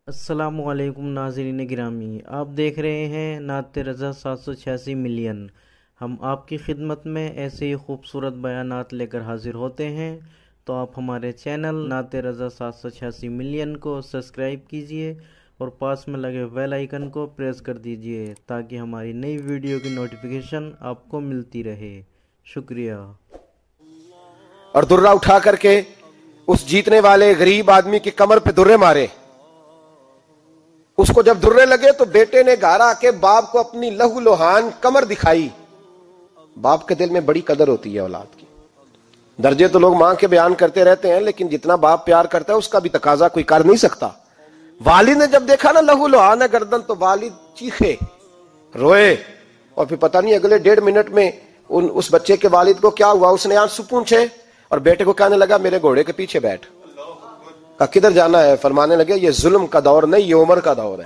السلام علیکم ناظرین گرامی، آپ دیکھ رہے ہیں نعت رضا 786 ملین۔ ہم آپ کی خدمت میں ایسے ہی خوبصورت بیانات لے کر حاضر ہوتے ہیں، تو آپ ہمارے چینل نعت رضا 786 ملین کو سبسکرائب کیجئے اور پاس میں لگے بیل آئیکن کو پریس کر دیجئے تاکہ ہماری نئی ویڈیو کی نوٹیفیکیشن آپ کو ملتی رہے۔ شکریہ۔ اور درہ اٹھا کر کے اس جیتنے والے غریب آدمی کی کمر پہ درے مارے۔ اس کو جب درے لگے تو بیٹے نے گھر آ کے باپ کو اپنی لہو لوہان کمر دکھائی۔ باپ کے دل میں بڑی قدر ہوتی ہے اولاد کی۔ درجے تو لوگ ماں کے بیان کرتے رہتے ہیں، لیکن جتنا باپ پیار کرتا ہے اس کا بھی تقاضا کوئی کر نہیں سکتا۔ والد نے جب دیکھا نا لہو لوہان ہے گردن، تو والد چیخے، روئے، اور پھر پتہ نہیں اگلے 1.5 منٹ میں اس بچے کے والد کو کیا ہوا، اس نے آنسو پونچھے اور بیٹے کو کہنے لگا میرے گھوڑے کے پیچھے بیٹھ۔ کہا کدھر جانا ہے؟ فرمانے لگے یہ ظلم کا دور نہیں، یہ عمر کا دور ہے۔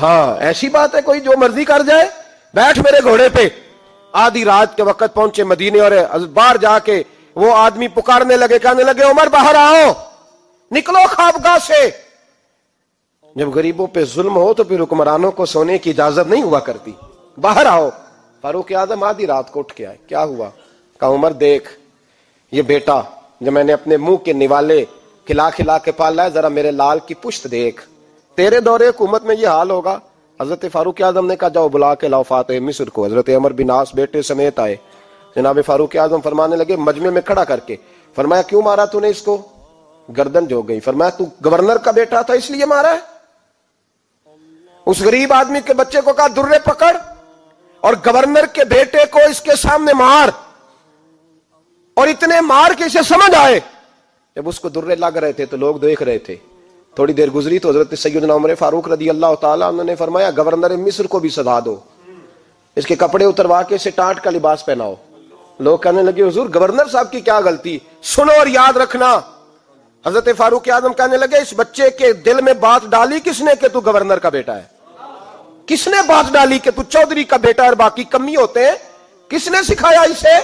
ہاں ایسی بات ہے کوئی جو مرضی کر جائے؟ بیٹھ میرے گھوڑے پہ۔ آدھی رات کے وقت پہنچے مدینے، اور باہر جا کے وہ آدمی پکارنے لگے، کہنے لگے عمر باہر آؤ، نکلو خوابگاہ سے۔ جب غریبوں پہ ظلم ہو تو پھر حکمرانوں کو سونے کی اجازت نہیں ہوا کرتی۔ باہر آؤ۔ فاروق اعظم آدھی رات کو اٹھ کے آئے، کیا ہوا؟ کہا عمر دیکھ، یہ بیٹا جو میں نے اپنے منہ کے نوالے کھلا کھلا کے پالا ہے، ذرا میرے لال کی پشت دیکھ، تیرے دور حکومت میں یہ حال ہوگا۔ حضرت فاروق اعظم نے کہا جاؤ بلا کے لاؤ فاتح مصر کو۔ حضرت عمر بن عاص بیٹے سمیت آئے۔ جناب فاروق اعظم فرمانے لگے مجمع میں کھڑا کر کے، فرمایا کیوں مارا تو نے اس کو؟ گردن جو گئی۔ فرمایا تو گورنر کا بیٹا تھا اس لیے مارا ہے؟ اس غریب آدمی کے بچے کو کہا درے پکڑ اور گورنر کے بیٹے کو اس کے سامنے مار، اور اتنے مار کے اسے سمجھ آئے۔ جب اس کو درے لگ رہے تھے تو لوگ دیکھ رہے تھے۔ تھوڑی دیر گزری تو حضرت سیدنا عمر فاروق رضی اللہ تعالیٰ عنہ نے فرمایا گورنر مصر کو بھی سزا دو، اس کے کپڑے اتروا کے اسے ٹاٹ کا لباس پہناؤ۔ لوگ کہنے لگے حضور گورنر صاحب کی کیا غلطی؟ سنو اور یاد رکھنا۔ حضرت فاروق اعظم کہنے لگے اس بچے کے دل میں بات ڈالی کس نے کہ تو گورنر کا بیٹا ہے؟ کس نے بات ڈالی کہ تو چودھری کا بیٹا اور باقی کمی ہوتے ہیں؟ کس نے سکھایا اسے؟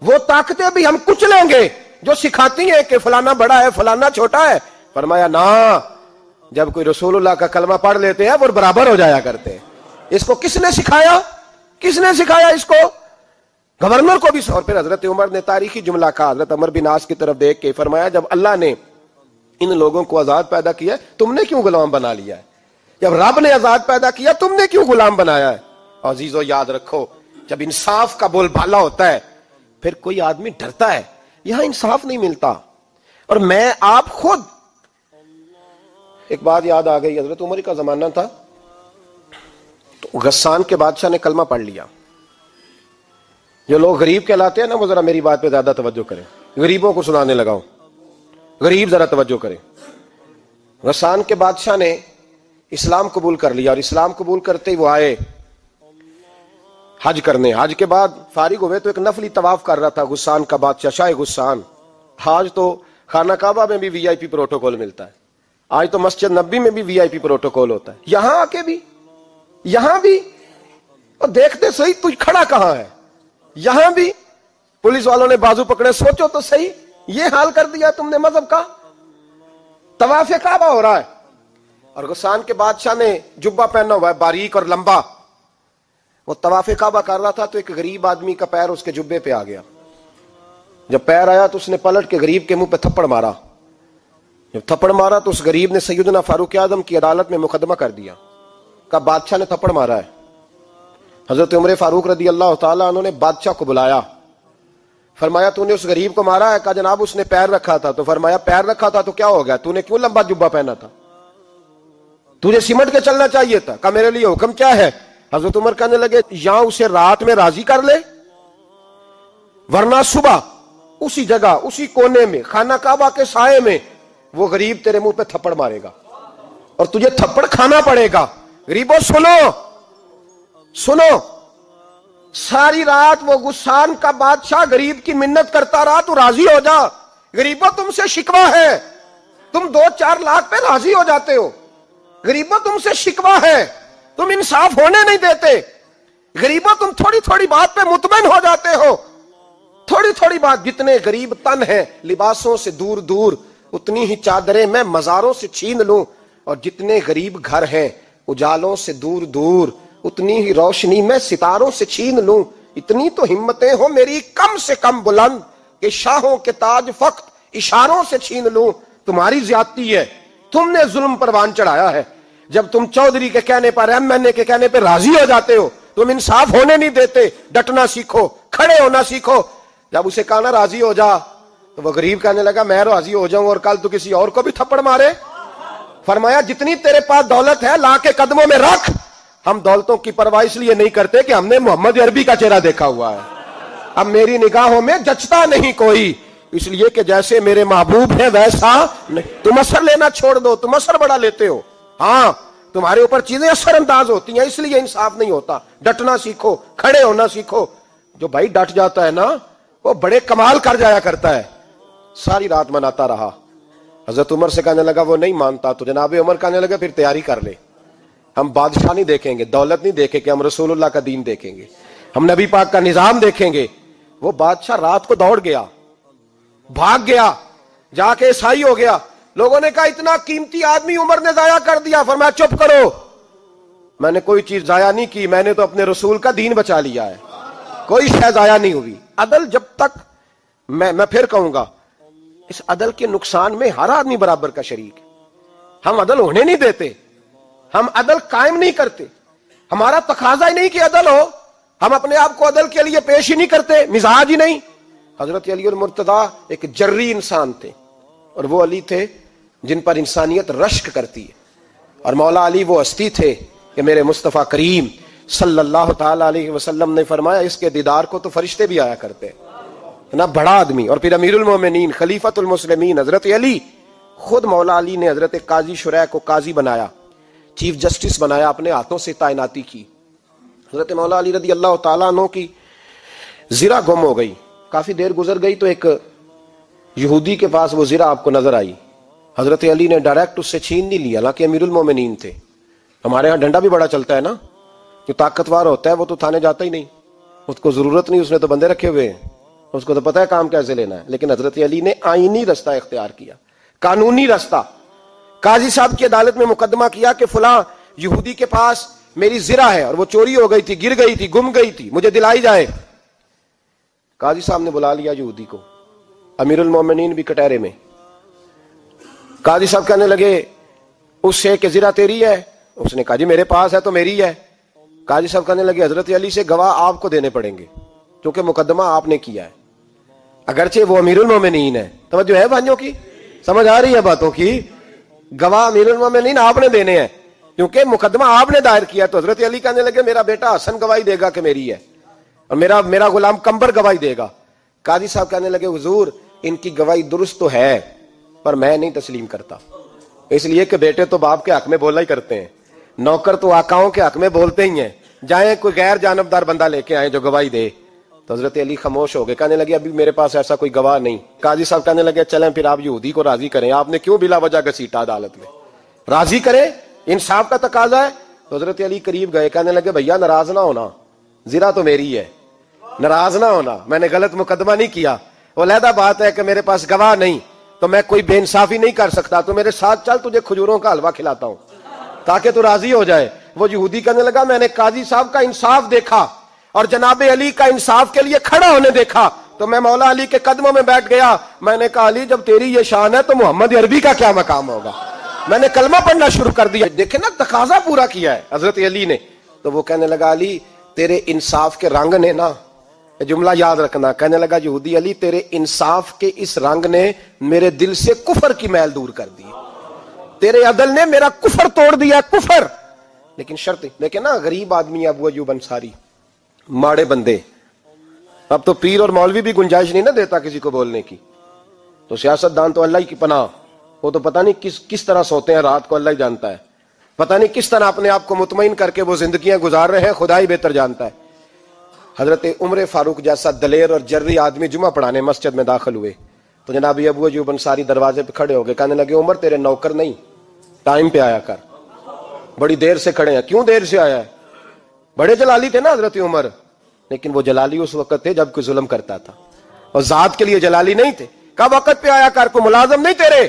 وہ طاقتیں بھی ہم کچھ لیں گے جو سکھاتی ہیں کہ فلانا بڑا ہے فلانا چھوٹا ہے۔ فرمایا نا، جب کوئی رسول اللہ کا کلمہ پڑھ لیتے ہیں وہ برابر ہو جایا کرتے ہیں۔ اس کو کس نے سکھایا؟ کس نے سکھایا اس کو؟ گورنر کو بھی۔ اور پھر حضرت عمر نے تاریخی جملہ کہا، حضرت عمر بن عاص کی طرف دیکھ کے فرمایا جب اللہ نے ان لوگوں کو آزاد پیدا کیا تم نے کیوں غلام بنا لیا ہے؟ جب رب نے آزاد پیدا کیا تم نے کیوں غلام بنایا ہے؟ عزیزو یاد رکھو، جب انصاف کا بول بالا ہوتا ہے پھر کوئی آدمی ڈرتا ہے۔ یہاں انصاف نہیں ملتا۔ اور میں آپ خود ایک بات یاد آ گئی، حضرت عمر کا زمانہ تھا تو غسان کے بادشاہ نے کلمہ پڑھ لیا۔ جو لوگ غریب کہلاتے ہیں نا وہ ذرا میری بات پہ زیادہ توجہ کریں، غریبوں کو سنانے لگا ہوں، غریب ذرا توجہ کریں۔ غسان کے بادشاہ نے اسلام قبول کر لیا، اور اسلام قبول کرتے ہی وہ آئے حج کرنے۔ حج کے بعد فارغ ہوئے تو ایک نفلی طواف کر رہا تھا غسان کا بادشاہ، شاہ غسان۔ آج تو خانہ کعبہ میں بھی وی آئی پی پروٹوکول ملتا ہے، آج تو مسجد نبی میں بھی وی آئی پی پروٹوکول ہوتا ہے، یہاں آ کے بھی، یہاں بھی۔ اور دیکھتے صحیح تو کھڑا کہاں ہے؟ یہاں بھی پولیس والوں نے بازو پکڑے۔ سوچو تو صحیح، یہ حال کر دیا تم نے مذہب کا۔ طواف کعبہ ہو رہا ہے اور غسان کے بادشاہ نے جبہ پہنا ہوا ہے باریک اور لمبا، وہ طواف کعبہ کر رہا تھا تو ایک غریب آدمی کا پیر اس کے جبے پہ آ گیا۔ جب پیر آیا تو اس نے پلٹ کے غریب کے منہ پہ تھپڑ مارا۔ جب تھپڑ مارا تو اس غریب نے سیدنا فاروق اعظم کی عدالت میں مقدمہ کر دیا، کہا بادشاہ نے تھپڑ مارا ہے۔ حضرت عمر فاروق رضی اللہ تعالیٰ عنہ نے بادشاہ کو بلایا، فرمایا تو نے اس غریب کو مارا ہے؟ کہا جناب اس نے پیر رکھا تھا۔ تو فرمایا پیر رکھا تھا تو کیا ہو گیا؟ تو نے کیوں لمبا جبہ پہنا تھا؟ تجھے سمٹ کے چلنا چاہیے تھا۔ کہا میرے لیے حکم کیا ہے؟ حضرت عمر کہنے لگے یا اسے رات میں راضی کر لے، ورنہ صبح اسی جگہ اسی کونے میں خانہ کعبہ کے سائے میں وہ غریب تیرے منہ پہ تھپڑ مارے گا اور تجھے تھپڑ کھانا پڑے گا۔ غریبوں سنو سنو، ساری رات وہ غسان کا بادشاہ غریب کی منت کرتا رہا تو راضی ہو جا۔ غریبوں تم سے شکوہ ہے، تم 2-4 لاکھ پہ راضی ہو جاتے ہو۔ غریبوں تم سے شکوہ ہے، تم انصاف ہونے نہیں دیتے۔ غریبوں تم تھوڑی تھوڑی بات پہ مطمئن ہو جاتے ہو، تھوڑی تھوڑی بات۔ جتنے غریب تن ہیں لباسوں سے دور دور، اتنی ہی چادریں میں مزاروں سے چھین لوں اور جتنے غریب گھر ہیں اجالوں سے دور دور اتنی ہی روشنی میں ستاروں سے چھین لوں، اتنی تو ہمتیں ہو میری کم سے کم بلند کہ شاہوں کے تاج فقط اشاروں سے چھین لوں۔ تمہاری زیادتی ہے، تم نے ظلم پروان چڑھایا ہے۔ جب تم چودھری کے کہنے پر ایم این اے کے کہنے پہ راضی ہو جاتے ہو، تم انصاف ہونے نہیں دیتے، ڈٹنا سیکھو، کھڑے ہونا سیکھو۔ جب اسے کہا نا راضی ہو جا تو وہ غریب کہنے لگا میں راضی ہو جاؤں اور کل تو کسی اور کو بھی تھپڑ مارے۔ فرمایا جتنی تیرے پاس دولت ہے لا کے قدموں میں رکھ۔ ہم دولتوں کی پرواہ اس لیے نہیں کرتے کہ ہم نے محمد عربی کا چہرہ دیکھا ہوا ہے، اب میری نگاہوں میں جچتا نہیں کوئی، اس لیے کہ جیسے میرے محبوب ہیں ویسا نہیں۔ تم اثر لینا چھوڑ دو، تم اثر بڑا لیتے ہو، ہاں تمہارے اوپر چیزیں اثر انداز ہوتی ہیں، اس لیے انصاف نہیں ہوتا۔ ڈٹنا سیکھو، کھڑے ہونا سیکھو۔ جو بھائی ڈٹ جاتا ہے نا وہ بڑے کمال کر جایا کرتا ہے۔ ساری رات مناتا رہا۔ حضرت عمر سے کہنے لگا وہ نہیں مانتا، تو جناب عمر کہنے لگا پھر تیاری کر لے، ہم بادشاہ نہیں دیکھیں گے، دولت نہیں دیکھیں گے، ہم رسول اللہ کا دین دیکھیں گے، ہم نبی پاک کا نظام دیکھیں گے۔ وہ بادشاہ رات کو دوڑ گیا، بھاگ گیا، جا کے عیسائی ہو گیا۔ لوگوں نے کہا اتنا قیمتی آدمی عمر نے ضائع کر دیا۔ فرمایا چپ کرو، میں نے کوئی چیز ضائع نہیں کی، میں نے تو اپنے رسول کا دین بچا لیا ہے، کوئی شے ضائع نہیں ہوئی۔ عدل جب تک میں پھر کہوں گا اس عدل کے نقصان میں ہر آدمی برابر کا شریک ہے۔ ہم عدل ہونے نہیں دیتے، ہم عدل قائم نہیں کرتے، ہمارا تقاضا ہی نہیں کہ عدل ہو، ہم اپنے آپ کو عدل کے لیے پیش ہی نہیں کرتے، مزاج ہی نہیں۔ حضرت علی المرتضیٰ ایک جری انسان تھے، اور وہ علی تھے جن پر انسانیت رشک کرتی ہے، اور مولا علی وہ ہستی تھے کہ میرے مصطفیٰ کریم صلی اللہ تعالی علیہ وسلم نے فرمایا اس کے دیدار کو تو فرشتے بھی آیا کرتے ہیں، نا بڑا آدمی۔ اور پھر امیر المومنین خلیفۃ المسلمین حضرت علی، خود مولا علی نے حضرت قاضی شریح کو قاضی بنایا، چیف جسٹس بنایا، اپنے ہاتھوں سے تعیناتی کی۔ حضرت مولا علی رضی اللہ تعالیٰ عنہ کی زرہ گم ہو گئی، کافی دیر گزر گئی تو ایک یہودی کے پاس وہ زرہ آپ کو نظر آئی۔ حضرت علی نے ڈائریکٹ اس سے چھین نہیں لیا، حالانکہ امیر المومنین تھے۔ ہمارے ہاں ڈنڈا بھی بڑا چلتا ہے نا، جو طاقتور ہوتا ہے وہ تو تھانے جاتا ہی نہیں، اس کو ضرورت نہیں، اس نے تو بندے رکھے ہوئے ہیں، اس کو تو پتہ ہے کام کیسے لینا ہے۔ لیکن حضرت علی نے آئینی رستہ اختیار کیا، قانونی رستہ۔ قاضی صاحب کی عدالت میں مقدمہ کیا کہ فلاں یہودی کے پاس میری زرہ ہے اور وہ چوری ہو گئی تھی، گر گئی تھی، گم گئی تھی، مجھے دلائی جائے۔ قاضی صاحب نے بلا لیا یہودی کو، امیر المومنین بھی کٹہرے میں۔ قاضی صاحب کہنے لگے اس سے کہ زرہ تیری ہے؟ اس نے کہا جی میرے پاس ہے تو میری ہے۔ قاضی صاحب کہنے لگے حضرت علی سے گواہ آپ کو دینے پڑیں گے کیونکہ مقدمہ آپ نے کیا ہے، اگرچہ وہ امیر المومنین ہے۔ توجہ ہے بھائیوں کی، سمجھ آ رہی ہے باتوں کی؟ گواہ امیر المومنین آپ نے دینے ہیں کیونکہ مقدمہ آپ نے دائر کیا۔ تو حضرت علی کہنے لگے میرا بیٹا حسن گواہی دے گا کہ میری ہے، اور میرا غلام کمبر گواہی دے گا۔ قاضی صاحب کہنے لگے حضور ان کی گواہی درست تو ہے پر میں نہیں تسلیم کرتا، اس لیے کہ بیٹے تو باپ کے حق میں بولا ہی کرتے ہیں، نوکر تو آقاؤں کے حق میں بولتے ہی ہیں، جائیں کوئی غیر جانبدار بندہ لے کے آئے جو گواہی دے۔ تو حضرت علی خاموش ہو گئے، کہنے لگے ابھی میرے پاس ایسا کوئی گواہ نہیں۔ قاضی صاحب کہنے لگے چلیں پھر آپ یہودی کو راضی کریں، آپ نے کیوں بلا وجہ گھسیٹا عدالت میں، راضی کریں، انصاف کا تقاضا ہے۔ تو حضرت علی قریب گئے، کہنے لگے بھیا ناراض نہ ہونا، زرہ تو میری ہے، ناراض نہ ہونا، میں نے غلط مقدمہ نہیں کیا، وہ علیحدہ بات ہے کہ میرے پاس گواہ نہیں تو میں کوئی بے انصافی نہیں کر سکتا، تو میرے ساتھ چل تجھے کھجوروں کا حلوہ کھلاتا ہوں تاکہ تو راضی ہو جائے۔ وہ یہودی کہنے لگا میں نے قاضی صاحب کا انصاف دیکھا اور جناب علی کا انصاف کے لیے کھڑا ہونے دیکھا تو میں مولا علی کے قدموں میں بیٹھ گیا۔ میں نے کہا علی جب تیری یہ شان ہے تو محمد عربی کا کیا مقام ہوگا؟ میں نے کلمہ پڑھنا شروع کر دیا۔ دیکھیں نا تقاضا پورا کیا ہے حضرت علی نے۔ تو وہ کہنے لگا علی تیرے انصاف کے رنگ نے نا، جملہ یاد رکھنا، کہنے لگا یہودی علی تیرے انصاف کے اس رنگ نے میرے دل سے کفر کی میل دور کر دی، تیرے عدل نے میرا کفر توڑ دیا، کفر۔ لیکن شرط دیکھیں نا، غریب آدمی ابو ایوب انصاری، ماڑے بندے، اب تو پیر اور مولوی بھی گنجائش نہیں نہ دیتا کسی کو بولنے کی، تو سیاست دان تو اللہ ہی کی پناہ، وہ تو پتہ نہیں کس طرح سوتے ہیں رات کو، اللہ ہی جانتا ہے، پتہ نہیں کس طرح اپنے آپ کو مطمئن کر کے وہ زندگیاں گزار رہے ہیں، خدا ہی بہتر جانتا ہے۔ حضرت عمر فاروق جیسا دلیر اور جرری آدمی جمعہ پڑھانے مسجد میں داخل ہوئے تو جناب ابو ایوب انصاری دروازے پہ کھڑے ہو گئے، کہنے لگے عمر تیرے نوکر نہیں، ٹائم پہ آیا کر، بڑی دیر سے کھڑے ہیں۔ کیوں دیر سے آیا ہے؟ بڑے جلالی تھے نا حضرت عمر، لیکن وہ جلالی اس وقت تھے جب کوئی ظلم کرتا تھا، اور ذات کے لیے جلالی نہیں تھے۔ کہا وقت پہ آیا کر، کوئی ملازم نہیں تیرے،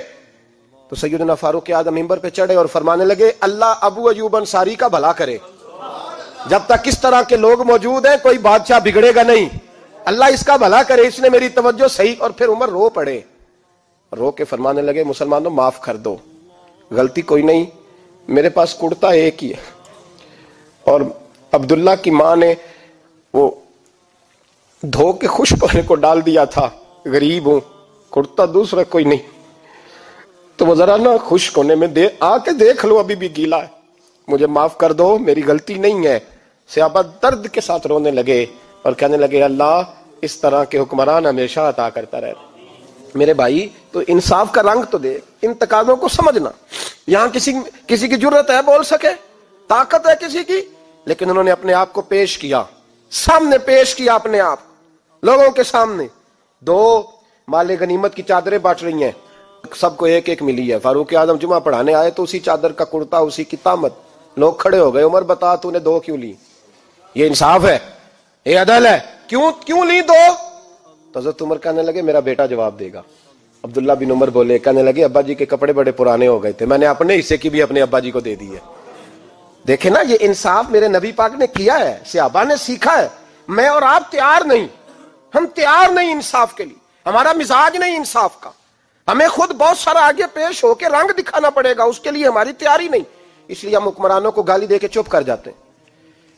تو سیدنا فاروق اعظم منبر پہ چڑھے اور فرمانے لگے اللہ ابو ایوب انصاری کا بھلا کرے، جب تک اس طرح کے لوگ موجود ہیں کوئی بادشاہ بگڑے گا نہیں، اللہ اس کا بھلا کرے، اس نے میری توجہ صحیح۔ اور پھر عمر رو پڑے، رو کے فرمانے لگے مسلمانوں معاف کر دو، غلطی کوئی نہیں، میرے پاس کرتا ایک ہی ہے، اور عبداللہ کی ماں نے وہ دھو کے خشک ہونے کو ڈال دیا تھا، غریب ہوں، کرتا دوسرا کوئی نہیں، تو وہ ذرا نا خشک ہونے میں آ کے دیکھ لو ابھی بھی گیلا ہے، مجھے معاف کر دو، میری غلطی نہیں ہے۔ صحابہ درد کے ساتھ رونے لگے اور کہنے لگے اللہ اس طرح کے حکمران ہمیشہ عطا کرتا رہے۔ میرے بھائی تو انصاف کا رنگ تو دے، ان تقاضوں کو سمجھنا۔ یہاں کسی کی جرت ہے بول سکے، طاقت ہے کسی کی، لیکن انہوں نے اپنے آپ کو پیش کیا، سامنے پیش کیا اپنے آپ لوگوں کے سامنے۔ دو مال غنیمت کی چادریں بانٹ رہی ہیں، سب کو ایک ایک ملی ہے۔ فاروق اعظم جمعہ پڑھانے آئے تو اسی چادر کا کرتا، اسی کی تامت، لوگ کھڑے ہو گئے، عمر بتا تو نے دو کیوں لی؟ یہ انصاف ہے؟ یہ عدل ہے؟ کیوں لی دو؟ تو حضرت عمر کہنے لگے میرا بیٹا جواب دے گا۔ عبداللہ بن عمر بولے، کہنے لگے ابا جی کے کپڑے بڑے پرانے ہو گئے تھے، میں نے اپنے حصے کی بھی اپنے ابا جی کو دے دی ہے۔ دیکھیں نا یہ انصاف میرے نبی پاک نے کیا ہے، صحابہ نے سیکھا ہے۔ میں اور آپ تیار نہیں، ہم تیار نہیں انصاف کے لیے، ہمارا مزاج نہیں انصاف کا، ہمیں خود بہت سارا آگے پیش ہو کے رنگ دکھانا پڑے گا، اس کے لیے ہماری تیاری نہیں۔ اس لیے ہم حکمرانوں کو گالی دے کے چپ کر جاتے ہیں،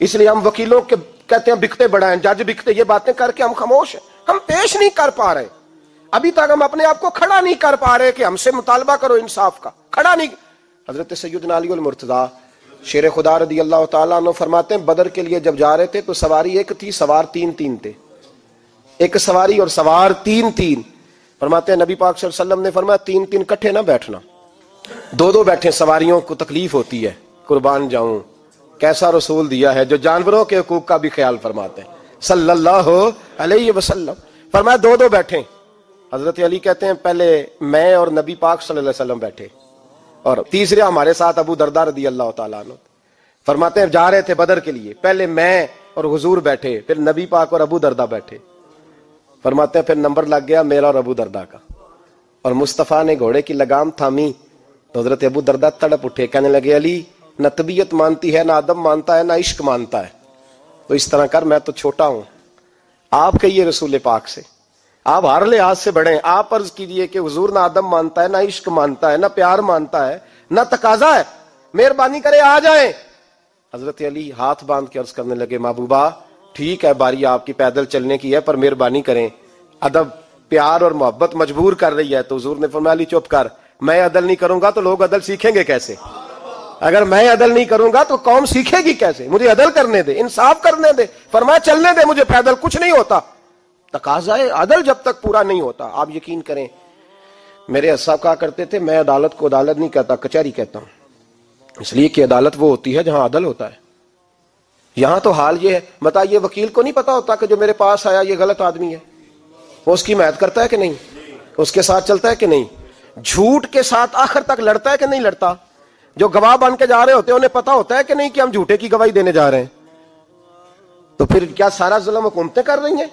اس لیے ہم وکیلوں کے کہتے ہیں بکتے بڑا ہیں، جج بکتے، یہ باتیں کر کے ہم خاموش ہیں، ہم پیش نہیں کر پا رہے، ابھی تک ہم اپنے آپ کو کھڑا نہیں کر پا رہے کہ ہم سے مطالبہ کرو انصاف کا، کھڑا نہیں۔ حضرت سیدنا علی المرتضیٰ شیر خدا رضی اللہ تعالیٰ عنہ فرماتے ہیں بدر کے لیے جب جا رہے تھے تو سواری ایک تھی، سوار تین تھے، ایک سواری اور سوار تین۔ فرماتے ہیں نبی پاک صلی اللہ علیہ وسلم نے فرمایا تین کٹھے نہ بیٹھنا، دو بیٹھیں، سواریوں کو تکلیف ہوتی ہے، قربان جاؤں کیسا رسول دیا ہے جو جانوروں کے حقوق کا بھی خیال فرماتے ہیں صلی اللہ علیہ وسلم۔ فرمایا دو بیٹھیں۔ حضرت علی کہتے ہیں پہلے میں اور نبی پاک صلی اللہ علیہ وسلم بیٹھے، اور تیسرے ہمارے ساتھ ابو درداء رضی اللہ تعالیٰ عنہ۔ فرماتے ہیں جا رہے تھے بدر کے لیے، پہلے میں اور حضور بیٹھے، پھر نبی پاک اور ابو درداء بیٹھے۔ فرماتے ہیں پھر نمبر لگ گیا میرا اور ابو درداء کا، اور مصطفیٰ نے گھوڑے کی لگام تھامی تو حضرت ابو درداء تڑپ اٹھے، کہنے لگے علی نہ طبیعت مانتی ہے، نہ ادب مانتا ہے، نہ عشق مانتا ہے، تو اس طرح کر، میں تو چھوٹا ہوں، آپ کہیے رسول پاک سے، آپ ہر لحاظ سے بڑے ہیں، آپ عرض کیجئے کہ حضور نہ ادب مانتا ہے، نہ عشق مانتا ہے، نہ پیار مانتا ہے، نہ تقاضا ہے، مہربانی کرے آ جائیں۔ حضرت علی ہاتھ باندھ کے عرض کرنے لگے محبوبہ ٹھیک ہے باری آپ کی پیدل چلنے کی ہے، پر مہربانی کریں، ادب پیار اور محبت مجبور کر رہی ہے۔ تو حضور نے فرمایا علی چپ کر، میں عدل نہیں کروں گا تو لوگ عدل سیکھیں گے کیسے؟ اگر میں عدل نہیں کروں گا تو قوم سیکھے گی کیسے؟ مجھے عدل کرنے دے، انصاف کرنے دے، فرمایا چلنے دے مجھے پیدل، کچھ نہیں ہوتا۔ تقاضا عدل جب تک پورا نہیں ہوتا، آپ یقین کریں میرے صاحب کہا کرتے تھے میں عدالت کو عدالت نہیں کہتا، کچہری کہتا ہوں، اس لیے کہ عدالت وہ ہوتی ہے جہاں عدل ہوتا ہے۔ یہاں تو حال یہ ہے، بتائیے وکیل کو نہیں پتا ہوتا کہ جو میرے پاس آیا یہ غلط آدمی ہے، وہ اس کی حمایت کرتا ہے کہ نہیں، اس کے ساتھ چلتا ہے کہ نہیں، جھوٹ کے ساتھ آخر تک لڑتا ہے کہ نہیں لڑتا، جو گواہ بن کے جا رہے ہوتے ہیں انہیں پتا ہوتا ہے کہ نہیں کہ ہم جھوٹے کی گواہی دینے جا رہے ہیں، تو پھر کیا سارا ظلم حکومتیں کر رہی ہیں؟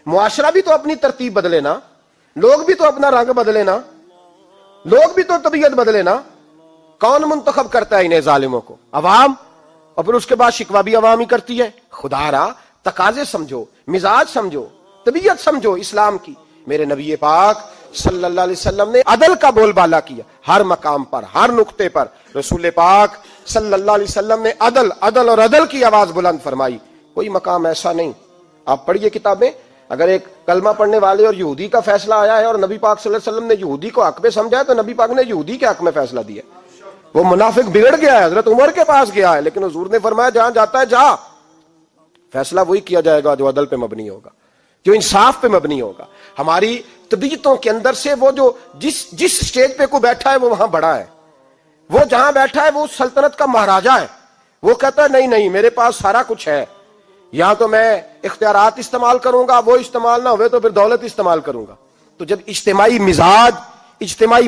معاشرہ بھی تو اپنی ترتیب بدلے نا، لوگ بھی تو اپنا رنگ بدلے نا، لوگ بھی تو طبیعت بدلے نا۔ کون منتخب کرتا ہے انہیں ظالموں کو؟ عوام، اور پھر اس کے بعد شکوہ بھی عوام ہی کرتی ہے۔ خدا را تقاضے سمجھو، مزاج سمجھو، طبیعت سمجھو اسلام کی۔ میرے نبی پاک صلی اللہ علیہ وسلم نے عدل کا بول بالا کیا، ہر مقام پر، ہر نقطے پر رسول پاک صلی اللہ علیہ وسلم نے عدل عدل اور عدل کی آواز بلند فرمائی۔ کوئی مقام ایسا نہیں، آپ پڑھیے کتابیں، اگر ایک کلمہ پڑھنے والے اور یہودی کا فیصلہ آیا ہے اور نبی پاک صلی اللہ علیہ وسلم نے یہودی کو حق میں سمجھا ہے تو نبی پاک نے یہودی کے حق میں فیصلہ دیا۔ وہ منافق بگڑ گیا ہے، حضرت عمر کے پاس گیا ہے، لیکن حضور نے فرمایا جہاں جاتا ہے جا، فیصلہ وہی کیا جائے گا جو عدل پہ مبنی ہوگا، جو انصاف پہ مبنی ہوگا۔ ہماری طبیعتوں کے اندر سے وہ جو جس سٹیج پہ کوئی بیٹھا ہے وہ وہاں بڑا ہے، وہ جہاں بیٹھا ہے وہ سلطنت کا مہاراجا ہے، وہ کہتا ہے نہیں میرے پاس سارا کچھ ہے، یہاں تو میں اختیارات استعمال کروں گا، وہ استعمال نہ ہوئے تو پھر دولت استعمال کروں گا۔ تو جب اجتماعی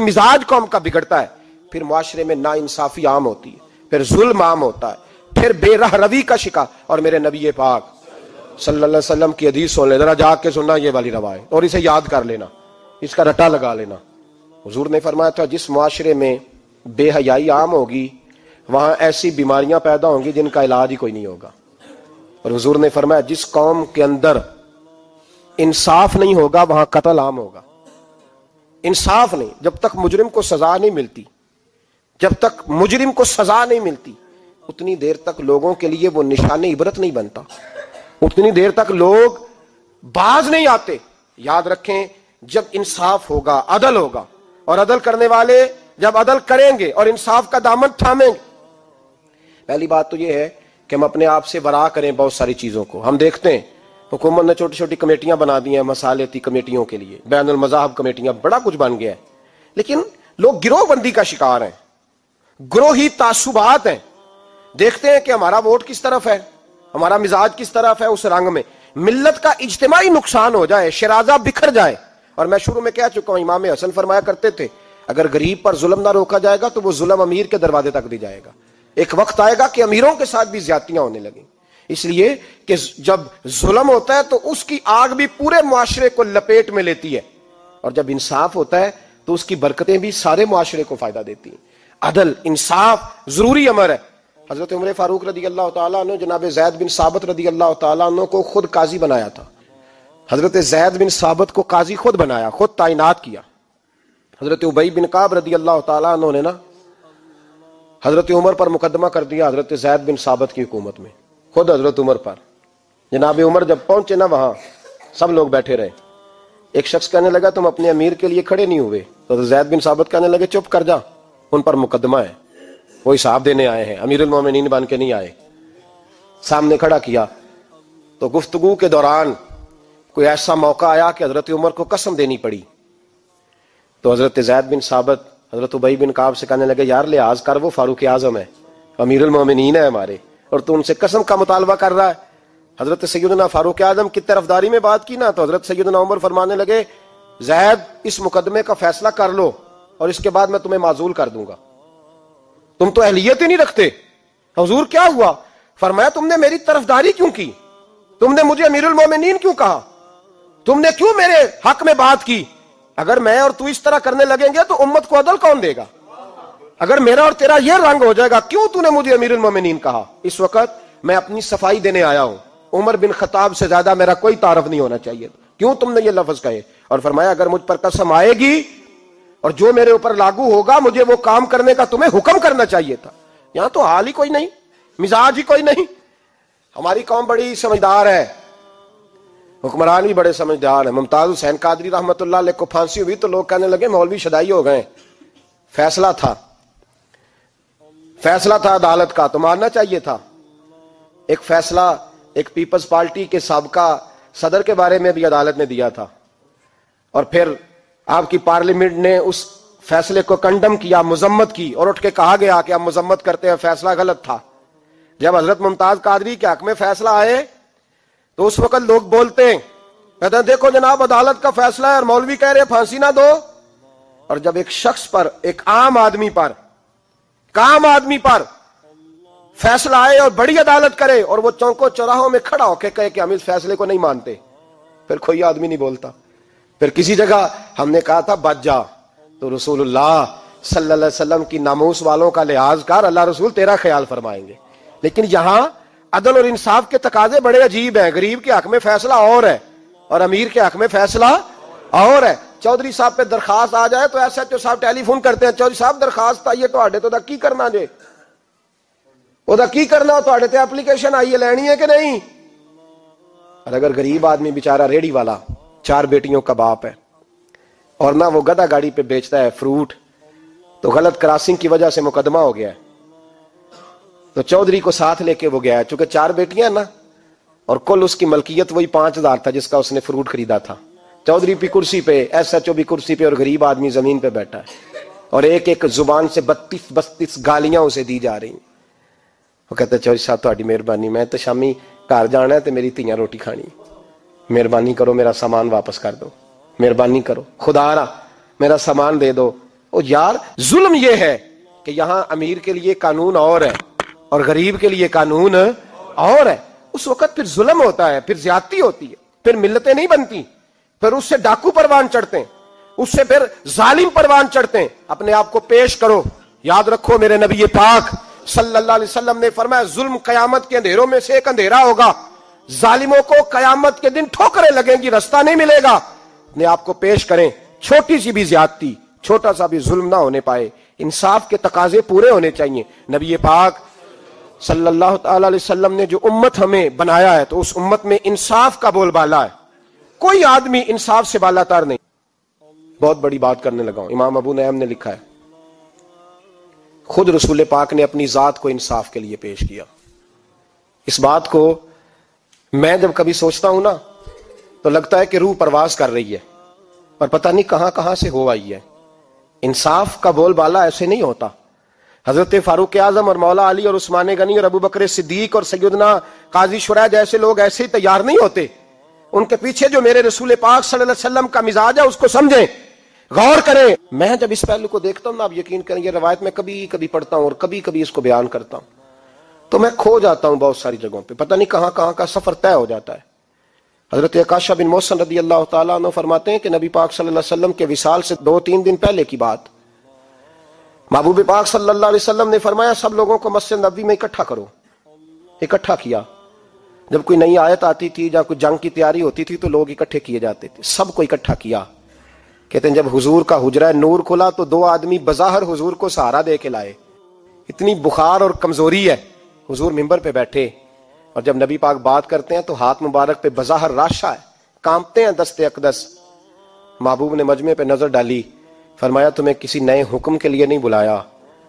مزاج قوم کا بگڑتا ہے، پھر معاشرے میں ناانصافی عام ہوتی ہے، پھر ظلم عام ہوتا ہے، پھر بے رہ روی کا شکار۔ اور میرے نبی پاک صلی اللہ علیہ وسلم کی حدیث سن لے، ذرا جا کے سننا یہ والی روایت، اور اسے یاد کر لینا، اس کا رٹا لگا لینا۔ حضور نے فرمایا تھا جس معاشرے میں بے حیائی عام ہوگی وہاں ایسی بیماریاں پیدا ہوں گی جن کا علاج ہی کوئی نہیں ہوگا. اور حضور نے فرمایا جس قوم کے اندر انصاف نہیں ہوگا وہاں قتل عام ہوگا. انصاف نہیں، جب تک مجرم کو سزا نہیں ملتی، جب تک مجرم کو سزا نہیں ملتی اتنی دیر تک لوگوں کے لیے وہ نشان عبرت نہیں بنتا، اتنی دیر تک لوگ باز نہیں آتے. یاد رکھیں جب انصاف ہوگا، عدل ہوگا، اور عدل کرنے والے جب عدل کریں گے اور انصاف کا دامن تھامیں گے. پہلی بات تو یہ ہے کہ ہم اپنے آپ سے ورا کریں بہت ساری چیزوں کو. ہم دیکھتے ہیں حکومت نے چھوٹی چھوٹی کمیٹیاں بنا دی ہیں مصالحتی کمیٹیوں کے لیے، بین المذاہب کمیٹیاں، بڑا کچھ بن گیا ہے، لیکن لوگ گروہ بندی کا شکار ہیں، گروہی تعصبات ہیں. دیکھتے ہیں کہ ہمارا ووٹ کس طرف ہے، ہمارا مزاج کس طرف ہے، اس رنگ میں ملت کا اجتماعی نقصان ہو جائے، شرازہ بکھر جائے. اور میں شروع میں کہہ چکا ہوں، امام حسن فرمایا کرتے تھے اگر غریب پر ظلم نہ روکا جائے گا تو وہ ظلم امیر کے دروازے تک دی جائے گا. ایک وقت آئے گا کہ امیروں کے ساتھ بھی زیادتیاں ہونے لگیں، اس لیے کہ جب ظلم ہوتا ہے تو اس کی آگ بھی پورے معاشرے کو لپیٹ میں لیتی ہے، اور جب انصاف ہوتا ہے تو اس کی برکتیں بھی سارے معاشرے کو فائدہ دیتی ہیں. عدل انصاف ضروری امر ہے. حضرت عمر فاروق رضی اللہ تعالیٰ عنہ جناب زید بن ثابت رضی اللہ تعالیٰ عنہ کو خود قاضی بنایا تھا. حضرت زید بن ثابت کو قاضی خود بنایا، خود تعینات کیا. حضرت ابی بن کعب رضی اللہ تعالیٰ عنہ نے نا حضرت عمر پر مقدمہ کر دیا حضرت زید بن ثابت کی حکومت میں، خود حضرت عمر پر. جناب عمر جب پہنچے نا وہاں سب لوگ بیٹھے رہے. ایک شخص کہنے لگا تم اپنے امیر کے لیے کھڑے نہیں ہوئے، تو حضرت زید بن ثابت کہنے لگے چپ کر جا، ان پر مقدمہ ہے، وہ حساب دینے آئے ہیں، امیر المومنین بن کے نہیں آئے. سامنے کھڑا کیا تو گفتگو کے دوران کوئی ایسا موقع آیا کہ حضرت عمر کو قسم دینی پڑی. تو حضرت زید بن ثابت حضرت ابی بن کعب سے کہنے لگے یار لحاظ کر، وہ فاروق اعظم ہے، امیر المومنین ہے ہمارے، اور تو ان سے قسم کا مطالبہ کر رہا ہے. حضرت سیدنا فاروق اعظم کی طرفداری میں بات کی نا تو حضرت سیدنا عمر فرمانے لگے زید اس مقدمے کا فیصلہ کر لو اور اس کے بعد میں تمہیں معزول کر دوں گا، تم تو اہلیت ہی نہیں رکھتے. حضور کیا ہوا؟ فرمایا تم نے میری طرفداری کیوں کی، تم نے مجھے امیر المومنین کیوں کہا، تم نے کیوں میرے حق میں بات کی؟ اگر میں اور تو اس طرح کرنے لگیں گے تو امت کو عدل کون دے گا؟ اگر میرا اور تیرا یہ رنگ ہو جائے گا، کیوں تو نے مجھے امیر المومنین کہا؟ اس وقت میں اپنی صفائی دینے آیا ہوں، عمر بن خطاب سے زیادہ میرا کوئی تعارف نہیں ہونا چاہیے، کیوں تم نے یہ لفظ کہے؟ اور فرمایا اگر مجھ پر قسم آئے گی اور جو میرے اوپر لاگو ہوگا مجھے وہ کام کرنے کا تمہیں حکم کرنا چاہیے تھا. یہاں تو حال ہی کوئی نہیں، مزاج ہی کوئی نہیں. ہماری قوم بڑی سمجھدار ہے، حکمران بھی بڑے سمجھدار ہیں. ممتاز حسین قادری رحمت اللہ علیہ کو پھانسی ہوئی تو لوگ کہنے لگے مولوی شدائی ہو گئے. فیصلہ تھا عدالت کا تو ماننا چاہیے تھا. ایک فیصلہ ایک پیپلز پارٹی کے سابقہ صدر کے بارے میں بھی عدالت نے دیا تھا، اور پھر آپ کی پارلیمنٹ نے اس فیصلے کو کنڈم کیا، مذمت کی، اور اٹھ کے کہا گیا کہ ہم مذمت کرتے ہیں، فیصلہ غلط تھا. جب حضرت ممتاز قادری کے حق میں فیصلہ آئے تو اس وقت لوگ بولتے ہیں، کہتے ہیں دیکھو جناب عدالت کا فیصلہ ہے اور مولوی کہہ رہے پھانسی نہ دو. اور جب ایک شخص پر، ایک عام آدمی پر فیصلہ آئے اور بڑی عدالت کرے اور وہ چوکوں چوراہوں میں کھڑا ہو کے کہے کہ ہم اس فیصلے کو نہیں مانتے، پھر کوئی آدمی نہیں بولتا. پھر کسی جگہ ہم نے کہا تھا بچ جا، تو رسول اللہ صلی اللہ علیہ وسلم کی ناموس والوں کا لحاظ کر، اللہ رسول تیرا خیال فرمائیں گے. لیکن یہاں عدل اور انصاف کے تقاضے بڑے عجیب ہیں. غریب کے حق میں فیصلہ اور ہے اور امیر کے حق میں فیصلہ اور ہے. چودھری صاحب پہ درخواست آ جائے تو ایس ایچ او صاحب ٹیلی فون کرتے ہیں، چودھری صاحب درخواست آئی ہے تواڈے تو کی کرنا جے، وہ کی کرنا تواڈے تے اپلیکیشن آئی ہے، لینی ہے کہ نہیں؟ اور اگر غریب آدمی بیچارہ ریڑھی والا 4 بیٹیوں کا باپ ہے اور نہ وہ گدھا گاڑی پہ بیچتا ہے فروٹ، تو غلط کراسنگ کی وجہ سے مقدمہ ہو گیا ہے، تو چودھری کو ساتھ لے کے وہ گیا ہے، چونکہ 4 بیٹیاں نا اور کل اس کی ملکیت وہی 5000 تھا جس کا اس نے فروٹ خریدا تھا. چودھری بھی کرسی پہ، ایس ایچ او بھی کرسی پہ، اور غریب آدمی زمین پہ بیٹھا ہے، اور ایک ایک زبان سے 32 گالیاں اسے دی جا رہی ہیں. وہ کہتے ہیں چودھری صاحب تہاڈی مہربانی، میں تو شامی گھر جانا ہے تو میری تیاں روٹی کھانی، مہربانی کرو میرا سامان واپس کر دو، مہربانی کرو خدا را میرا سامان دے دو. او یار ظلم یہ ہے کہ یہاں امیر کے لیے قانون اور ہے اور غریب کے لیے قانون اور ہے. اس وقت پھر ظلم ہوتا ہے، پھر زیادتی ہوتی ہے، پھر ملتیں نہیں بنتی، پھر اس سے ڈاکو پروان چڑھتے ہیں. اس سے پھر ظالم پروان چڑھتے ہیں. اپنے آپ کو پیش کرو. یاد رکھو میرے نبی پاک صلی اللہ علیہ وسلم نے فرمایا ظلم قیامت کے اندھیروں میں سے ایک اندھیرا ہوگا. ظالموں کو قیامت کے دن ٹھوکریں لگیں گی, رستہ نہیں ملے گا. اپنے آپ کو پیش کریں, چھوٹی سی بھی زیادتی, چھوٹا سا بھی ظلم نہ ہونے پائے. انصاف کے تقاضے پورے ہونے چاہیے. نبی پاک صلی اللہ تعالی علیہ وسلم نے جو امت ہمیں بنایا ہے تو اس امت میں انصاف کا بول بالا ہے. کوئی آدمی انصاف سے بالا تر نہیں. بہت بڑی بات کرنے لگا ہوں. امام ابو نعیم نے لکھا ہے خود رسول پاک نے اپنی ذات کو انصاف کے لیے پیش کیا. اس بات کو میں جب کبھی سوچتا ہوں نا تو لگتا ہے کہ روح پرواز کر رہی ہے اور پتہ نہیں کہاں کہاں سے ہو آئی ہے. انصاف کا بول بالا ایسے نہیں ہوتا. حضرت فاروق اعظم اور مولا علی اور عثمان غنی اور ابو بکر صدیق اور سیدنا قاضی شرح جیسے لوگ ایسے ہی تیار نہیں ہوتے. ان کے پیچھے جو میرے رسول پاک صلی اللہ علیہ وسلم کا مزاج ہے اس کو سمجھیں, غور کریں. میں جب اس پہلو کو دیکھتا ہوں نا, آپ یقین کریں یہ روایت میں کبھی کبھی پڑھتا ہوں اور کبھی کبھی اس کو بیان کرتا ہوں تو میں کھو جاتا ہوں بہت ساری جگہوں پہ. پتہ نہیں کہاں کہاں کا سفر طے ہو جاتا ہے. حضرت عکاشہ بن محصن رضی اللہ تعالیٰ عنہ فرماتے ہیں کہ نبی پاک صلی اللہ علیہ وسلم کے وصال سے 2-3 دن پہلے کی بات, محبوب پاک صلی اللہ علیہ وسلم نے فرمایا سب لوگوں کو مسجد نبوی میں اکٹھا کرو. اکٹھا کیا. جب کوئی نئی آیت آتی تھی یا کوئی جنگ کی تیاری ہوتی تھی تو لوگ اکٹھے کیے جاتے تھے. سب کو اکٹھا کیا. کہتے ہیں جب حضور کا حجرہ نور کھلا تو 2 آدمی بظاہر حضور کو سہارا دے کے لائے. اتنی بخار اور کمزوری ہے. حضور منبر پہ بیٹھے اور جب نبی پاک بات کرتے ہیں تو ہاتھ مبارک پہ بظاہر راشا ہے, کانپتے ہیں دست اقدس. محبوب نے مجمع پہ نظر ڈالی, فرمایا تمہیں کسی نئے حکم کے لیے نہیں بلایا,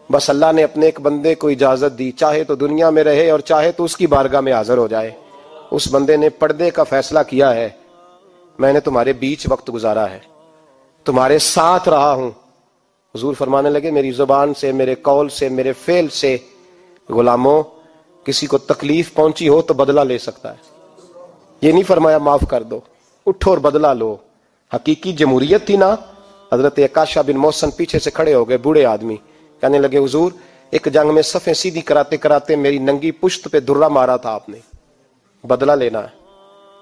بس اللہ نے اپنے ایک بندے کو اجازت دی, چاہے تو دنیا میں رہے اور چاہے تو اس کی بارگاہ میں حاضر ہو جائے. اس بندے نے پردے کا فیصلہ کیا ہے. میں نے تمہارے بیچ وقت گزارا ہے, تمہارے ساتھ رہا ہوں. حضور فرمانے لگے میری زبان سے, میرے قول سے, میرے فعل سے غلاموں کسی کو تکلیف پہنچی ہو تو بدلہ لے سکتا ہے. یہ نہیں فرمایا معاف کر دو, اٹھو اور بدلہ لو. حقیقی جمہوریت تھی نا. حضرت عکاشہ بن محصن پیچھے سے کھڑے ہو گئے, بوڑھے آدمی, کہنے لگے حضور ایک جنگ میں صفیں سیدھی کراتے کراتے میری ننگی پشت پہ درہ مارا تھا آپ نے, بدلہ لینا ہے.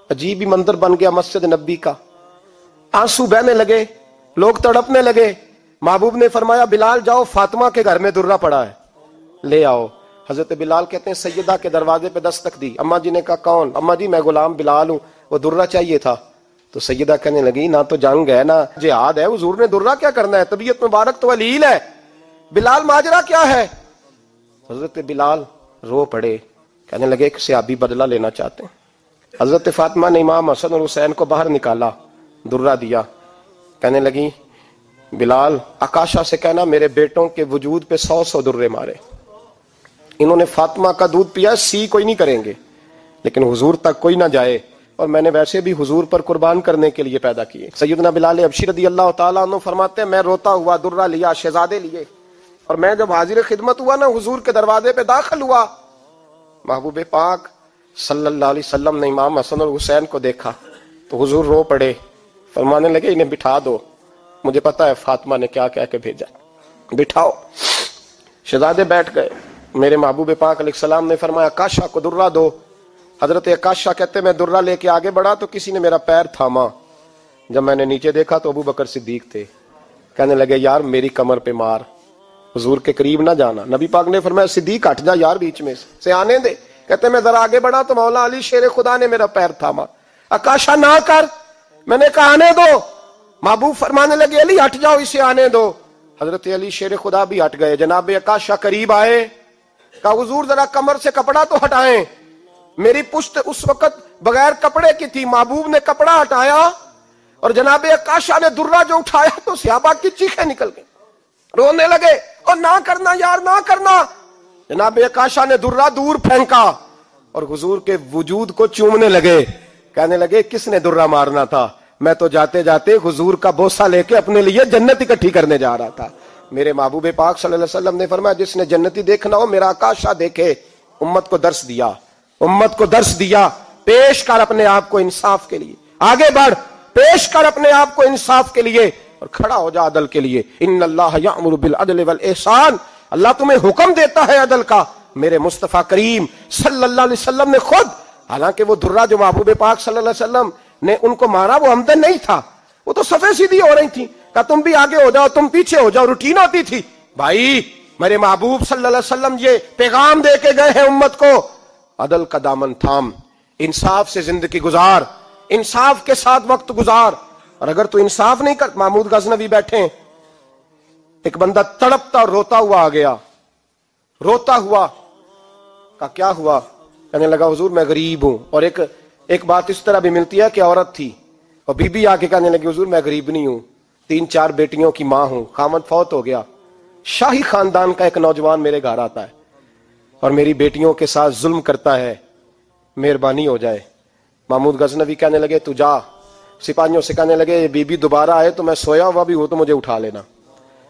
عجیب ہی منظر بن گیا مسجد نبی کا. آنسو بہنے لگے, لوگ تڑپنے لگے. محبوب نے فرمایا بلال جاؤ, فاطمہ کے گھر میں درہ پڑا ہے, لے آؤ. حضرت بلال کہتے ہیں سیدہ کے دروازے پہ دستک دی. اماں جی نے کہا کون؟ اماں جی میں غلام بلال ہوں, وہ درہ چاہیے تھا. تو سیدہ کہنے لگی نہ تو جنگ ہے نہ جہاد ہے, حضور نے درہ کیا کرنا ہے, طبیعت مبارک تو علیل ہے. بلال ماجرا کیا ہے؟ حضرت بلال رو پڑے, کہنے لگے ایک صحابی بدلہ لینا چاہتے ہیں. حضرت فاطمہ نے امام حسن اور حسین کو باہر نکالا, درہ دیا. کہنے لگی بلال عکاشہ سے کہنا میرے بیٹوں کے وجود پہ 100 درے مارے. انہوں نے فاطمہ کا دودھ پیا, سی کوئی نہیں کریں گے, لیکن حضور تک کوئی نہ جائے, اور میں نے ویسے بھی حضور پر قربان کرنے کے لیے پیدا کیے. سیدنا بلال حبشی رضی اللہ تعالیٰ عنہ فرماتے ہیں میں روتا ہوا درہ لیا, شہزادے لیے, اور میں جب حاضر خدمت ہوا نا حضور کے دروازے پہ داخل ہوا, محبوب پاک صلی اللہ علیہ وسلم نے امام حسن اور حسین کو دیکھا تو حضور رو پڑے, فرمانے لگے انہیں بٹھا دو, مجھے پتا ہے فاطمہ نے کیا کہہ کے بھیجا, بٹھاؤ. شہزادے بیٹھ گئے. میرے محبوب پاک علیہ السلام نے فرمایا عکاشہ کو درہ دو. حضرت عکاشہ کہتے میں درہ لے کے آگے بڑھا تو کسی نے میرا پیر تھاما. جب میں نے نیچے دیکھا تو ابو بکر صدیق تھے. کہنے لگے یار میری کمر پہ مار, حضور کے قریب نہ جانا. نبی پاک نے فرمایا صدیق ہٹ جا یار بیچ میں سے آنے دے. کہتے میں ذرا آگے بڑھا تو مولا علی شیر خدا نے میرا پیر تھاما. عکاشہ نہ کر, میں نے کہا آنے دو. محبوب فرمانے لگے علی ہٹ جاؤ, اسے آنے دو. حضرت علی شیر خدا بھی ہٹ گئے. جناب عکاشہ قریب آئے, کہا حضور ذرا کمر سے کپڑا تو ہٹائیں, میری پشت اس وقت بغیر کپڑے کی تھی. محبوب نے کپڑا ہٹایا اور جناب عکاشہ نے درہ جو اٹھایا تو صحابہ کی چیخیں نکل گئی, رونے لگے, اور نہ کرنا یار نہ کرنا. جناب عکاشہ نے درہ دور پھینکا اور حضور کے وجود کو چومنے لگے. کہنے لگے کس نے درہ مارنا تھا, میں تو جاتے جاتے حضور کا بوسہ لے کے اپنے لیے جنت اکٹھی کرنے جا رہا تھا. میرے محبوب پاک صلی اللہ علیہ وسلم نے فرمایا جس نے جنتی دیکھنا ہو میرا عکاشہ دیکھے. امت کو درس دیا, امت کو درس دیا. پیش کر اپنے آپ کو انصاف کے لیے, آگے بڑھ, پیش کر اپنے آپ کو انصاف کے لیے اور کھڑا ہو جا عدل کے لیے. ان اللہ یأمر بالعدل والاحسان, اللہ تمہیں حکم دیتا ہے عدل کا. میرے مصطفیٰ کریم صلی اللہ علیہ وسلم نے خود, حالانکہ وہ درہ جو محبوب پاک صلی اللہ علیہ وسلم نے ان کو مارا وہ عمدن نہیں تھا, وہ تو صفیں سیدھی ہو رہی تھی, کہا تم بھی آگے ہو جاؤ تم پیچھے ہو جاؤ، روٹین ہوتی تھی۔ بھائی میرے محبوب صلی اللہ علیہ وسلم یہ پیغام دے کے گئے ہیں امت کو، عدل کا دامن تھام، انصاف سے زندگی گزار، انصاف کے ساتھ وقت گزار۔ اور اگر تو انصاف نہیں کر، محمود غزنوی بیٹھے ہیں، ایک بندہ تڑپتا اور روتا ہوا آ گیا، روتا ہوا، کہا کیا ہوا؟ کہنے لگا حضور میں غریب ہوں۔ اور ایک بات اس طرح بھی ملتی ہے کہ عورت تھی اور بی بی آ کے کہنے لگی حضور میں غریب نہیں ہوں، 3-4 بیٹیوں کی ماں ہوں، خامد فوت ہو گیا، شاہی خاندان کا ایک نوجوان میرے گھر آتا ہے اور میری بیٹیوں کے ساتھ ظلم کرتا ہے، مہربانی ہو جائے۔ محمود غزنوی کہنے لگے تو جا، سپاہیوں سے کہنے لگے بی بی دوبارہ آئے تو میں سویا ہوا بھی ہوں تو مجھے اٹھا لینا۔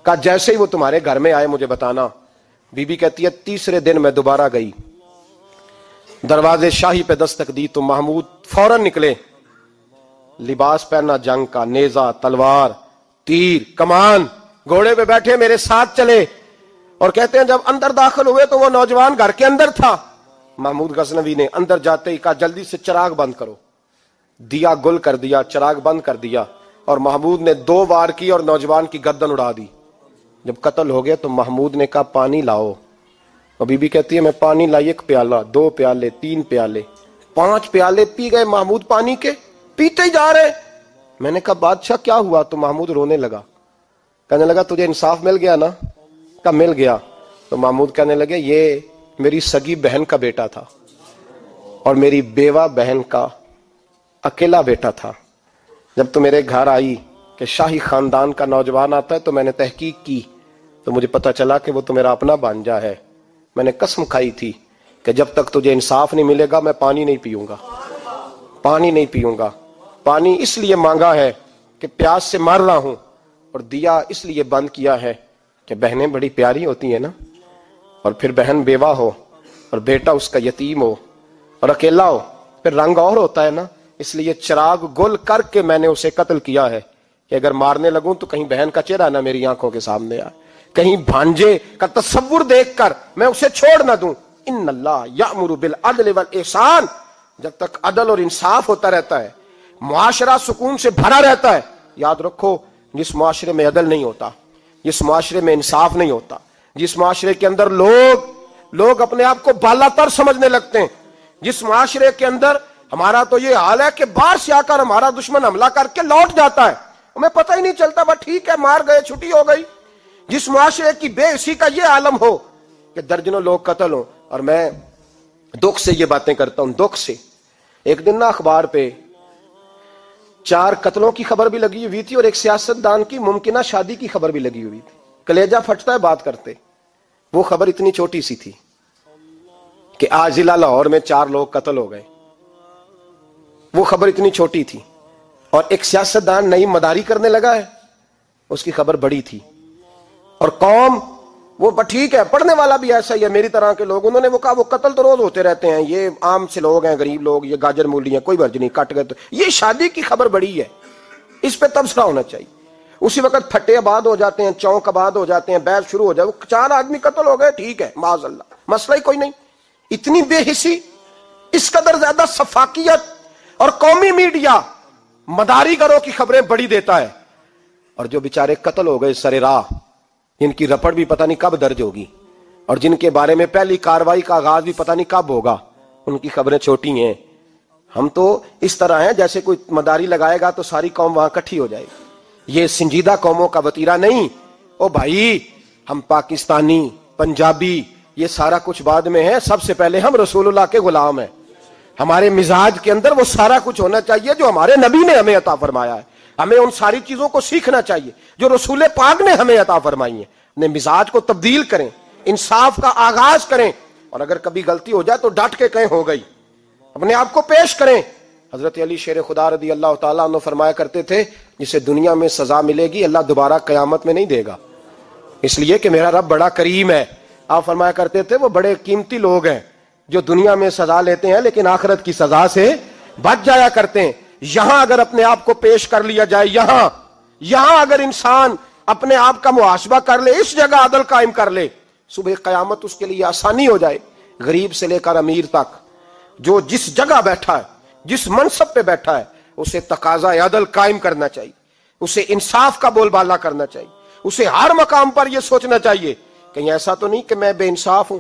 کہا جیسے ہی وہ تمہارے گھر میں آئے مجھے بتانا۔ بی بی کہتی ہے تیسرے دن میں دوبارہ گئی، دروازے شاہی پہ دستک دی تو محمود فوراً نکلے، لباس پہنا جنگ کا، نیزہ، تلوار، تیر، کمان، گھوڑے پہ بیٹھے میرے ساتھ چلے، اور کہتے ہیں جب اندر داخل ہوئے تو وہ نوجوان گھر کے اندر تھا۔ محمود غزنوی نے اندر جاتے ہی کہا جلدی سے چراغ بند کرو، دیا گل کر دیا، چراغ بند کر دیا، اور محمود نے 2 وار کی اور نوجوان کی گردن اڑا دی۔ جب قتل ہو گیا تو محمود نے کہا پانی لاؤ، اور بی بی کہتی ہے میں پانی لائی، 1 پیالہ، 2 پیالے، 3 پیالے، 5 پیالے پی گئے محمود پانی کے، پیتے ہی جا رہے۔ میں نے کہا بادشاہ کیا ہوا؟ تو محمود رونے لگا، کہنے لگا تجھے انصاف مل گیا نا؟ کہا مل گیا۔ تو محمود کہنے لگے یہ میری سگی بہن کا بیٹا تھا اور میری بیوہ بہن کا اکیلا بیٹا تھا۔ جب تو میرے گھر آئی کہ شاہی خاندان کا نوجوان آتا ہے تو میں نے تحقیق کی تو مجھے پتا چلا کہ وہ تو میرا اپنا بانجا ہے۔ میں نے قسم کھائی تھی کہ جب تک تجھے انصاف نہیں ملے گا میں پانی نہیں پیوں گا، پانی نہیں پیوں گا۔ پانی اس لیے مانگا ہے کہ پیاس سے مر رہا ہوں، اور دیا اس لیے بند کیا ہے کہ بہنیں بڑی پیاری ہوتی ہیں نا، اور پھر بہن بیوہ ہو اور بیٹا اس کا یتیم ہو اور اکیلا ہو پھر رنگ اور ہوتا ہے نا، اس لیے چراغ گل کر کے میں نے اسے قتل کیا ہے کہ اگر مارنے لگوں تو کہیں بہن کا چہرہ نہ میری آنکھوں کے سامنے آئے، کہیں بھانجے کا تصور دیکھ کر میں اسے چھوڑ نہ دوں۔ ان اللہ یأمر بالعدل والاحسان، جب تک عدل اور انصاف ہوتا رہتا ہے، معاشرہ سکون سے بھرا رہتا ہے۔ یاد رکھو جس معاشرے میں عدل نہیں ہوتا، جس معاشرے میں انصاف نہیں ہوتا، جس معاشرے کے اندر لوگ اپنے آپ کو بالا تر سمجھنے لگتے ہیں، جس معاشرے کے اندر ہمارا تو یہ حال ہے کہ باہر سے آ کر ہمارا دشمن حملہ کر کے لوٹ جاتا ہے، ہمیں پتہ ہی نہیں چلتا، بس ٹھیک ہے مار گئے چھٹی ہو گئی۔ جس معاشرے کی بے حسی کا یہ عالم ہو کہ درجنوں لوگ قتل ہوں، اور میں دکھ سے یہ باتیں کرتا ہوں، دکھ سے۔ ایک دن نا اخبار پہ 4 قتلوں کی خبر بھی لگی ہوئی تھی اور ایک سیاستدان کی ممکنہ شادی کی خبر بھی لگی ہوئی تھی۔ کلیجہ پھٹتا ہے بات کرتے۔ وہ خبر اتنی چھوٹی سی تھی کہ آج ضلع لاہور میں 4 لوگ قتل ہو گئے، وہ خبر اتنی چھوٹی تھی، اور ایک سیاستدان نئی مداری کرنے لگا ہے، اس کی خبر بڑی تھی۔ اور قوم وہ ٹھیک ہے، پڑھنے والا بھی ایسا ہی ہے، میری طرح کے لوگ، انہوں نے وہ کہا وہ قتل تو روز ہوتے رہتے ہیں، یہ عام سے لوگ ہیں، غریب لوگ، یہ گاجر مولی ہیں، کوئی برج نہیں، کٹ گئے تو یہ شادی کی خبر بڑی ہے، اس پہ تبصرہ ہونا چاہیے۔ اسی وقت پھٹے آباد ہو جاتے ہیں، چونک آباد ہو جاتے ہیں، بحث شروع ہو جائے، 4 آدمی قتل ہو گئے، ٹھیک ہے معاذ اللہ، مسئلہ ہی کوئی نہیں۔ اتنی بے حسی، اس قدر زیادہ سفاکیت، اور قومی میڈیا مداری گروں کی خبریں بڑی دیتا ہے، اور جو بیچارے قتل ہو گئے سر راہ، جن کی رپٹ بھی پتہ نہیں کب درج ہوگی، اور جن کے بارے میں پہلی کاروائی کا آغاز بھی پتہ نہیں کب ہوگا، ان کی خبریں چھوٹی ہیں۔ ہم تو اس طرح ہیں جیسے کوئی مداری لگائے گا تو ساری قوم وہاں اکٹھی ہو جائے گی، یہ سنجیدہ قوموں کا وتیرہ نہیں۔ او بھائی، ہم پاکستانی، پنجابی، یہ سارا کچھ بعد میں ہے، سب سے پہلے ہم رسول اللہ کے غلام ہیں۔ ہمارے مزاج کے اندر وہ سارا کچھ ہونا چاہیے جو ہمارے نبی نے ہمیں عطا فرمایا ہے، ہمیں ان ساری چیزوں کو سیکھنا چاہیے جو رسول پاک نے ہمیں عطا فرمائی ہیں۔ اپنے مزاج کو تبدیل کریں، انصاف کا آغاز کریں، اور اگر کبھی غلطی ہو جائے تو ڈٹ کے کہیں ہو گئی، اپنے آپ کو پیش کریں۔ حضرت علی شیر خدا رضی اللہ تعالیٰ عنہ فرمایا کرتے تھے جسے دنیا میں سزا ملے گی اللہ دوبارہ قیامت میں نہیں دے گا، اس لیے کہ میرا رب بڑا کریم ہے۔ آپ فرمایا کرتے تھے وہ بڑے قیمتی لوگ ہیں جو دنیا میں سزا لیتے ہیں لیکن آخرت کی سزا سے بچ جایا کرتے ہیں۔ یہاں اگر اپنے آپ کو پیش کر لیا جائے، یہاں اگر انسان اپنے آپ کا محاسبہ کر لے، اس جگہ عدل قائم کر لے، صبح قیامت اس کے لیے آسانی ہو جائے۔ غریب سے لے کر امیر تک جو جس جگہ بیٹھا ہے، جس منصب پہ بیٹھا ہے، اسے تقاضا عدل قائم کرنا چاہیے۔ اسے انصاف کا بول بالا کرنا چاہیے، اسے ہر مقام پر یہ سوچنا چاہیے کہیں ایسا تو نہیں کہ میں بے انصاف ہوں